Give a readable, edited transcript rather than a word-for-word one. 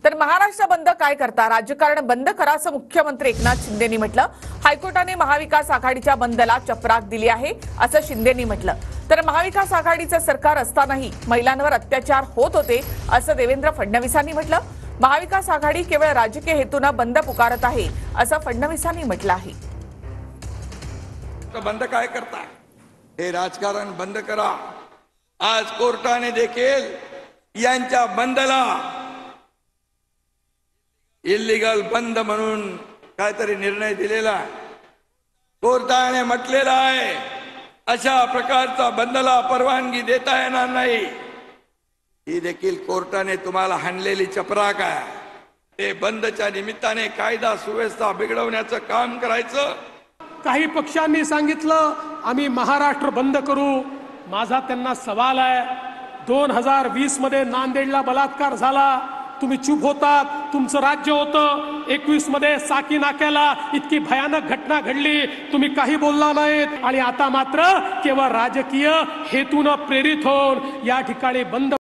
तर महाराष्ट्र बंद काय करता, राजकारण बंद करा असं मुख्यमंत्री एकनाथ शिंदेंनी म्हटलं। हायकोर्टाने महाविकास आघाडीच्या बंदला चपराक दिली आहे असं शिंदेंनी म्हटलं। तर महाविकास आघाडीचं सरकार असतानाही महिलांवर अत्याचार होत होते असं देवेंद्र फडणवीसांनी म्हटलं। महाविकास आघाडी केवळ राजकीय हेतूने बंद पुकारत आहे असं फडणवीसांनी म्हटलं आहे। बंद काय करता, हे राजकारण बंद करा। आज कोर्टाने देखील यांच्या बंदला इल्लीगल बंद म्हणून काहीतरी निर्णय दिलेला आहे। कोर्टाने म्हटलेला आहे अशा प्रकारचा बंदला परवानगी देता येणार नाही। ही देखील कोर्टाने तुम्हाला हाणलेली चपराक आहे। ते बंदच्या निमित्ताने कायदा सुव्यवस्था बिघडवण्याचं काम करायचं। काही पक्षांनी सांगितलं आम्ही महाराष्ट्र बंद करू। माझा त्यांना सवाल आहे, 2020 मध्ये नांदेडला बलात्कार झाला, तुम्ही चूप होतात, तुमचं राज्य होतं। 21 मध्ये साकी नाक्याला इतकी भयानक घटना घडली, तुम्ही काही बोलला नाहीत। आणि आता मात्र केवळ राजकीय हेतून प्रेरित होऊन या ठिकाणी बंद